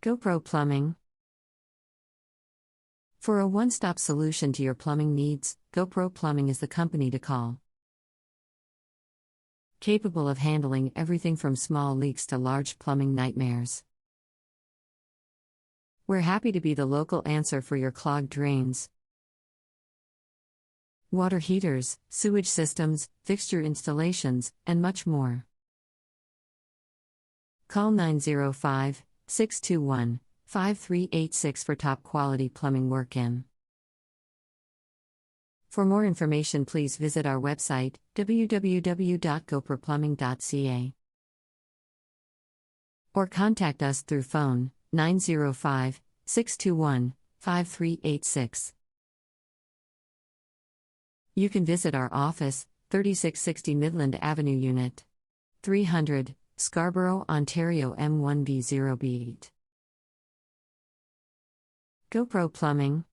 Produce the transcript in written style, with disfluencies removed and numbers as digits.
GoPro Plumbing. For a one-stop solution to your plumbing needs, GoPro Plumbing is the company to call. Capable of handling everything from small leaks to large plumbing nightmares. We're happy to be the local answer for your clogged drains, water heaters, sewage systems, fixture installations, and much more. Call 905-621-5386 for top quality plumbing work-in. For more information, please visit our website, www.goproplumbing.ca, or contact us through phone 905-621-5386. You can visit our office, 3660 Midland Avenue, Unit 300, Scarborough, Ontario M1V 0B8. GoPro Plumbing.